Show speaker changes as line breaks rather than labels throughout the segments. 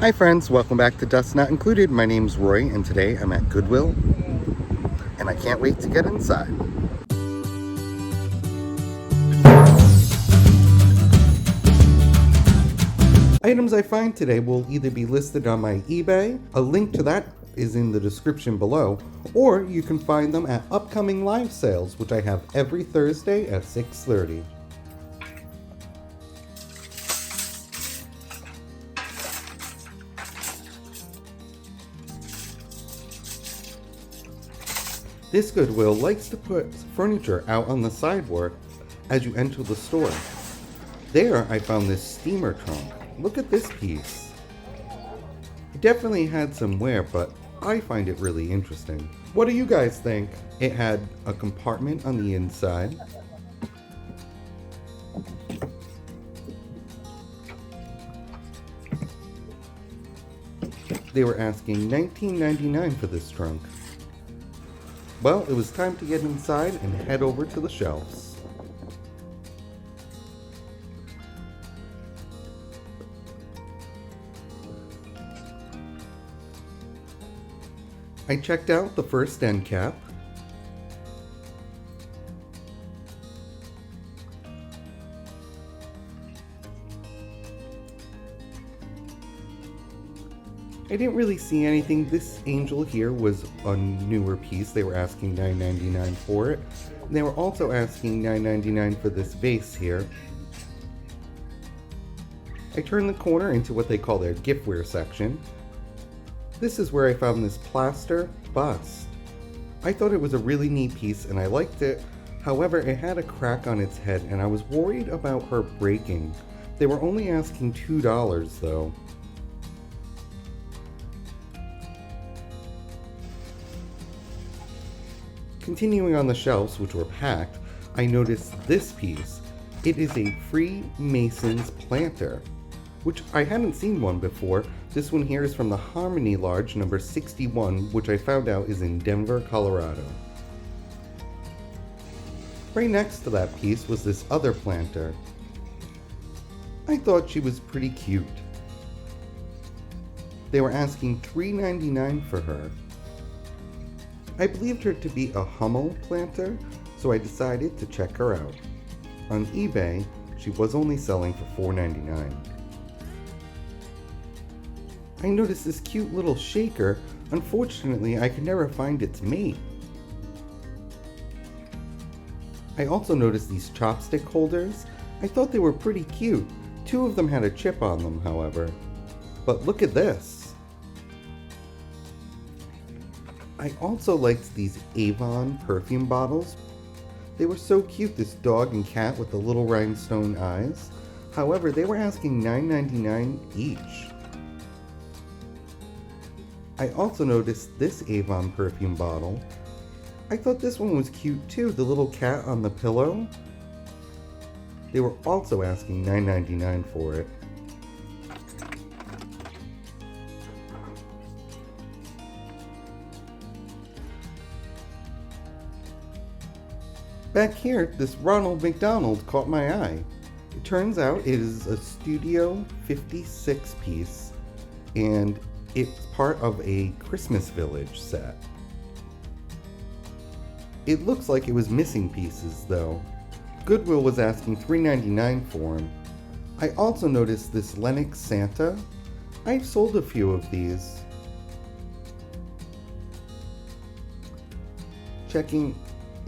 Hi friends, welcome back to Dust Not Included. My name's Roy and today I'm at Goodwill and I can't wait to get inside. Items I find today will either be listed on my eBay, a link to that is in the description below, or you can find them at upcoming live sales, which I have every Thursday at 6:30. This Goodwill likes to put furniture out on the sidewalk as you enter the store. There I found this steamer trunk. Look at this piece. It definitely had some wear, but I find it really interesting. What do you guys think? It had a compartment on the inside. They were asking $19.99 for this trunk. Well, it was time to get inside and head over to the shelves. I checked out the first end cap. I didn't really see anything. This angel here was a newer piece. They were asking $9.99 for it. And they were also asking $9.99 for this vase here. I turned the corner into what they call their giftware section. This is where I found this plaster bust. I thought it was a really neat piece and I liked it. However, it had a crack on its head and I was worried about her breaking. They were only asking $2 though. Continuing on the shelves, which were packed, I noticed this piece. It is a Freemason's planter, which I hadn't seen one before. This one here is from the Harmony Large number 61, which I found out is in Denver, Colorado. Right next to that piece was this other planter. I thought she was pretty cute. They were asking $3.99 for her. I believed her to be a Hummel planter, so I decided to check her out. On eBay, she was only selling for $4.99. I noticed this cute little shaker. Unfortunately, I could never find its mate. I also noticed these chopstick holders. I thought they were pretty cute. Two of them had a chip on them, however. But look at this. I also liked these Avon perfume bottles. They were so cute, this dog and cat with the little rhinestone eyes. However, they were asking $9.99 each. I also noticed this Avon perfume bottle. I thought this one was cute too, the little cat on the pillow. They were also asking $9.99 for it. Back here, this Ronald McDonald caught my eye. It turns out it is a Studio 56 piece, and it's part of a Christmas Village set. It looks like it was missing pieces though. Goodwill was asking $3.99 for him. I also noticed this Lennox Santa. I've sold a few of these. Checking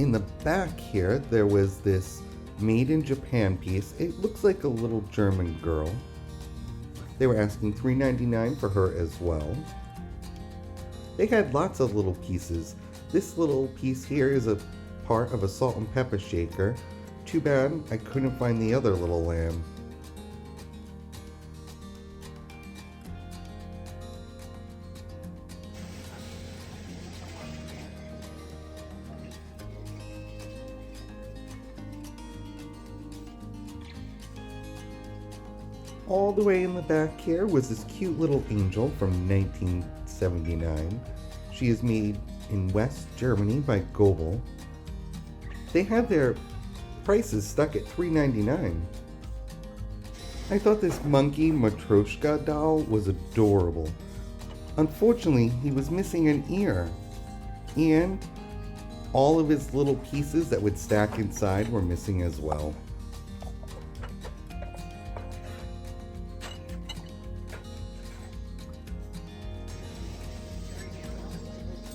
in the back here, there was this Made in Japan piece. It looks like a little German girl. They were asking $3.99 for her as well. They had lots of little pieces. This little piece here is a part of a salt and pepper shaker. Too bad I couldn't find the other little lamb. All the way in the back here was this cute little angel from 1979. She is made in West Germany by Goodwill. They had their prices stuck at $3.99. I thought this monkey Matryoshka doll was adorable. Unfortunately, he was missing an ear, and all of his little pieces that would stack inside were missing as well.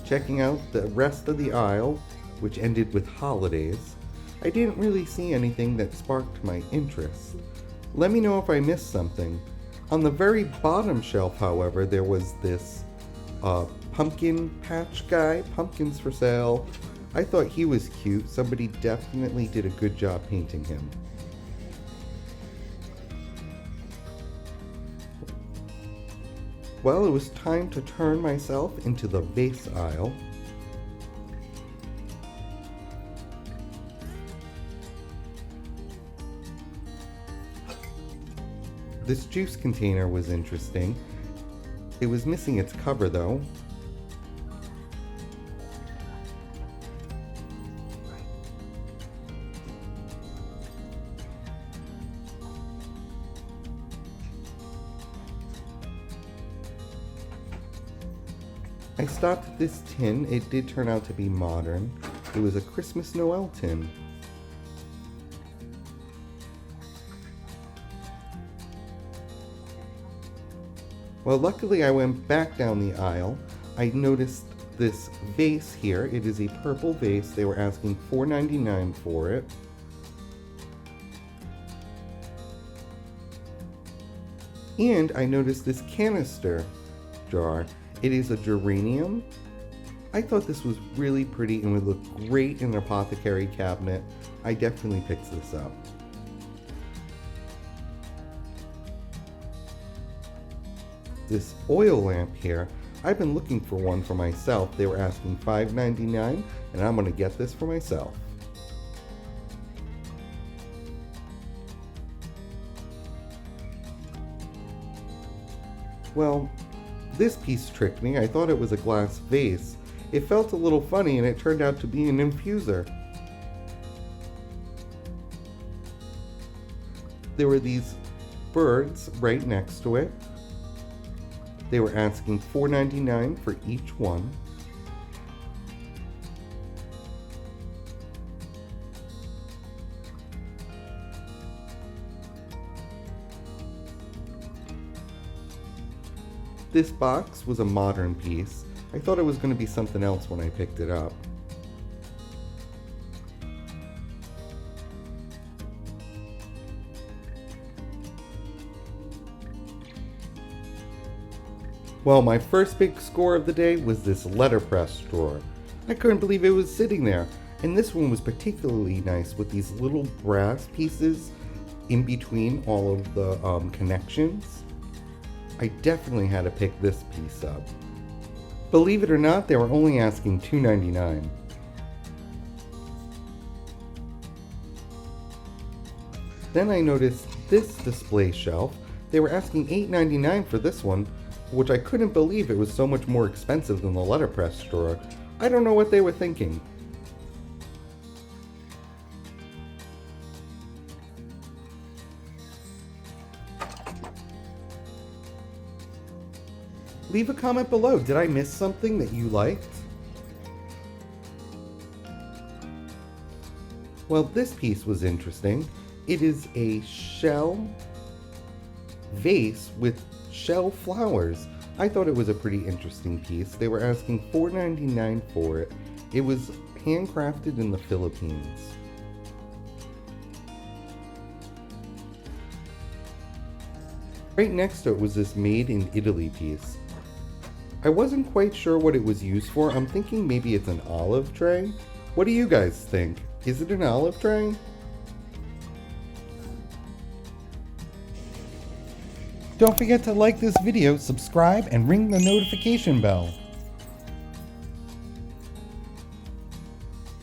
Checking out the rest of the aisle, which ended with holidays, I didn't really see anything that sparked my interest. Let me know if I missed something. On the very bottom shelf, however, there was this pumpkin patch guy, pumpkins for sale. I thought he was cute. Somebody definitely did a good job painting him. Well, it was time to turn myself into the vase aisle. This juice container was interesting. It was missing its cover though. I stopped at this tin. It did turn out to be modern. It was a Christmas Noel tin. Well, luckily I went back down the aisle. I noticed this vase here. It is a purple vase. They were asking $4.99 for it. And I noticed this canister jar. It is a geranium. I thought this was really pretty and would look great in an apothecary cabinet. I definitely picked this up. This oil lamp here, I've been looking for one for myself. They were asking $5.99 and I'm going to get this for myself. Well, this piece tricked me. I thought it was a glass vase. It felt a little funny and it turned out to be an infuser. There were these birds right next to it. They were asking $4.99 for each one. This box was a modern piece. I thought it was going to be something else when I picked it up. Well, my first big score of the day was this letterpress drawer. I couldn't believe it was sitting there. And this one was particularly nice with these little brass pieces in between all of the connections. I definitely had to pick this piece up. Believe it or not, they were only asking $2.99. Then I noticed this display shelf. They were asking $8.99 for this one, which I couldn't believe it was so much more expensive than the letterpress drawer. I don't know what they were thinking. Leave a comment below. Did I miss something that you liked? Well, this piece was interesting. It is a shell vase with shell flowers. I thought it was a pretty interesting piece. They were asking $4.99 for it. It was handcrafted in the Philippines. Right next to it was this made in Italy piece. I wasn't quite sure what it was used for. I'm thinking maybe it's an olive tray. What do you guys think? Is it an olive tray? Don't forget to like this video, subscribe, and ring the notification bell.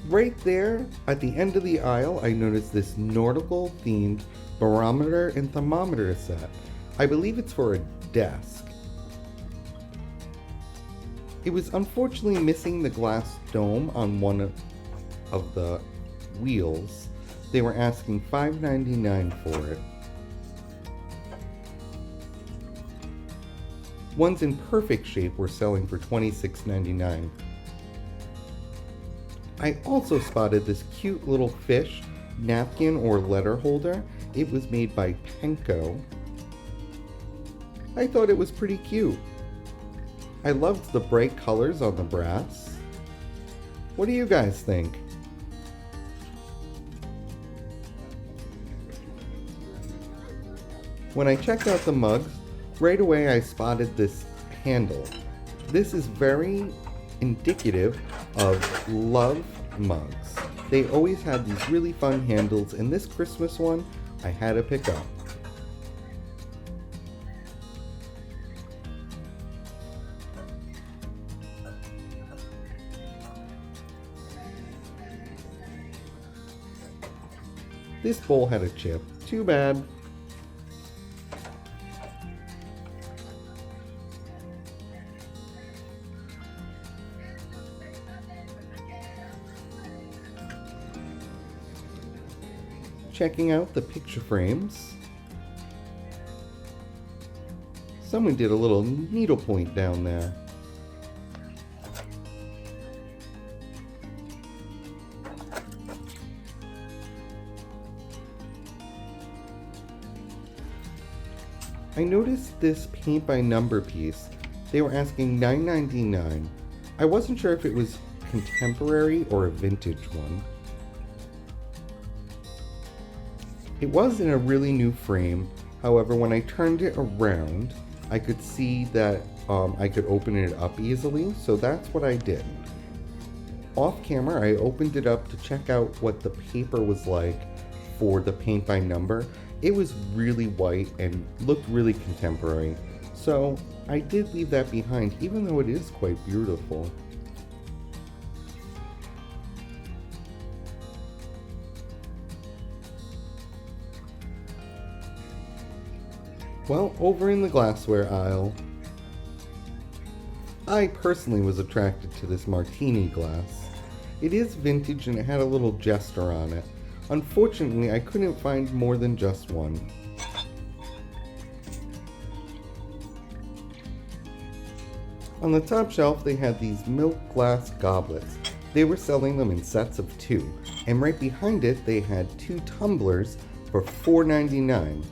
Right there at the end of the aisle, I noticed this nautical themed barometer and thermometer set. I believe it's for a desk. It was unfortunately missing the glass dome on one of the wheels. They were asking $5.99 for it. Ones in perfect shape were selling for $26.99. I also spotted this cute little fish napkin or letter holder. It was made by Penco. I thought it was pretty cute. I loved the bright colors on the brass. What do you guys think? When I checked out the mugs, right away I spotted this handle. This is very indicative of love mugs. They always had these really fun handles, and this Christmas one I had to pick up. This bowl had a chip. Too bad. Checking out the picture frames. Someone did a little needlepoint down there. I noticed this paint by number piece. They were asking $9.99. I wasn't sure if it was contemporary or a vintage one. It was in a really new frame. However, when I turned it around, I could see that I could open it up easily, so that's what I did. Off camera, I opened it up to check out what the paper was like for the paint by number. It was really white and looked really contemporary, so I did leave that behind, even though it is quite beautiful. Well, over in the glassware aisle, I personally was attracted to this martini glass. It is vintage and it had a little jester on it. Unfortunately, I couldn't find more than just one. On the top shelf, they had these milk glass goblets. They were selling them in sets of 2, and right behind it, they had 2 tumblers for $4.99.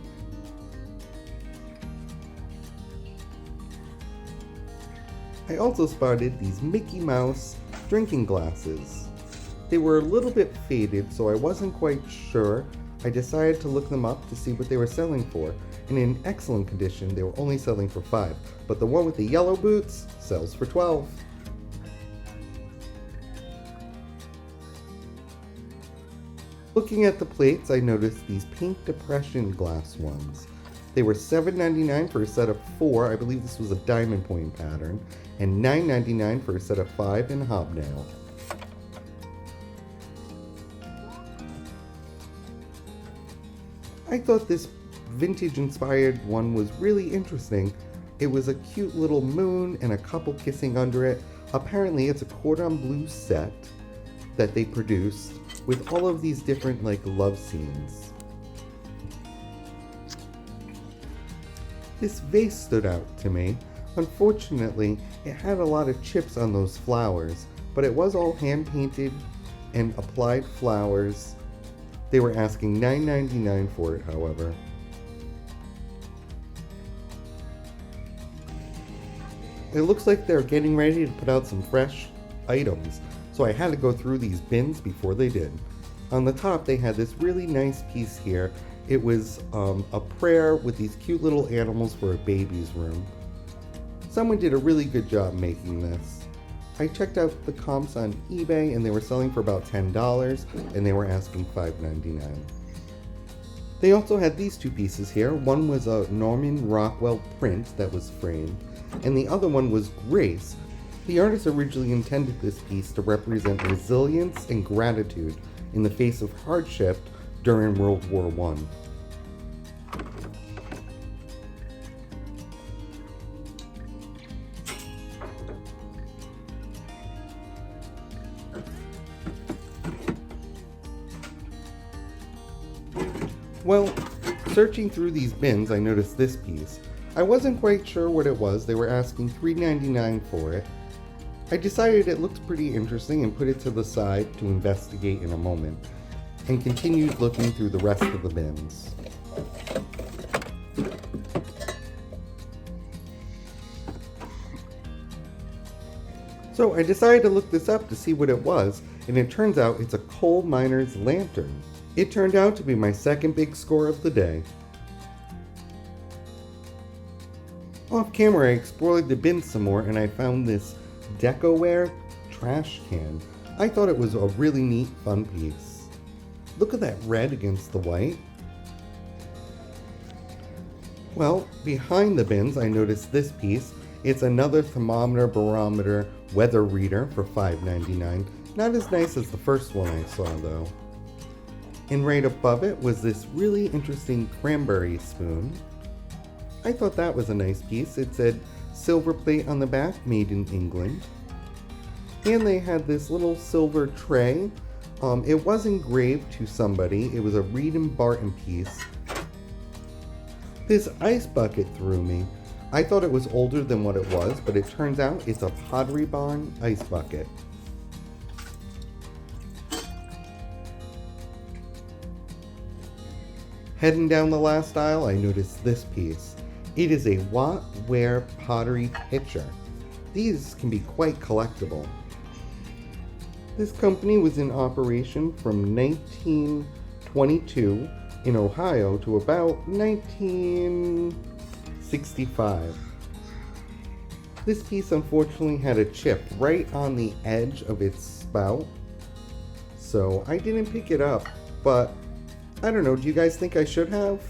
I also spotted these Mickey Mouse drinking glasses. They were a little bit faded, so I wasn't quite sure. I decided to look them up to see what they were selling for, and in excellent condition, they were only selling for $5, but the one with the yellow boots sells for $12. Looking at the plates, I noticed these pink depression glass ones. They were $7.99 for a set of 4, I believe this was a diamond point pattern, and $9.99 for a set of 5 in hobnail. I thought this vintage-inspired one was really interesting. It was a cute little moon and a couple kissing under it. Apparently it's a cordon bleu set that they produced with all of these different love scenes. This vase stood out to me. Unfortunately, it had a lot of chips on those flowers, but it was all hand painted and applied flowers. They were asking $9.99 for it, however. It looks like they're getting ready to put out some fresh items, so I had to go through these bins before they did. On the top, they had this really nice piece here. It was a prayer with these cute little animals for a baby's room. Someone did a really good job making this. I checked out the comps on eBay and they were selling for about $10 and they were asking $5.99. They also had these 2 pieces here. One was a Norman Rockwell print that was framed, and the other one was Grace. The artist originally intended this piece to represent resilience and gratitude in the face of hardship during World War I. Well, searching through these bins, I noticed this piece. I wasn't quite sure what it was. They were asking $3.99 for it. I decided it looked pretty interesting and put it to the side to investigate in a moment, and continued looking through the rest of the bins. So I decided to look this up to see what it was, and it turns out it's a coal miner's lantern. It turned out to be my second big score of the day. Off camera, I explored the bin some more and I found this Decoware trash can. I thought it was a really neat, fun piece. Look at that red against the white. Well, behind the bins, I noticed this piece. It's another thermometer, barometer, weather reader for $5.99. Not as nice as the first one I saw though. And right above it was this really interesting cranberry spoon. I thought that was a nice piece. It said silver plate on the back, made in England. And they had this little silver tray. It was engraved to somebody. It was a Reed and Barton piece. This ice bucket threw me. I thought it was older than what it was, but it turns out it's a Pottery Barn ice bucket. Heading down the last aisle, I noticed this piece. It is a Watt-ware pottery pitcher. These can be quite collectible. This company was in operation from 1922 in Ohio to about 1965. This piece unfortunately had a chip right on the edge of its spout, so I didn't pick it up, but I don't know, do you guys think I should have?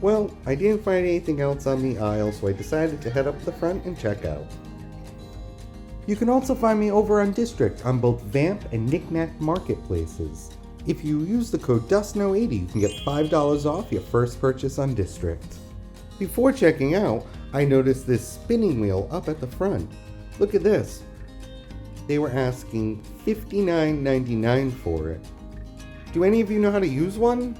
Well, I didn't find anything else on the aisle, so I decided to head up the front and check out. You can also find me over on District on both Vamp and Knickknack marketplaces. If you use the code DustKnow80, you can get $5 off your first purchase on District. Before checking out, I noticed this spinning wheel up at the front. Look at this. They were asking $59.99 for it. Do any of you know how to use one?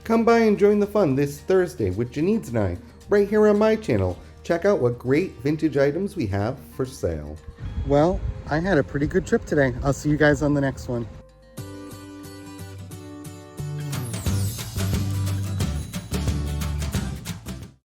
Come by and join the fun this Thursday with Janice and I, right here on my channel. Check out what great vintage items we have for sale. Well, I had a pretty good trip today. I'll see you guys on the next one.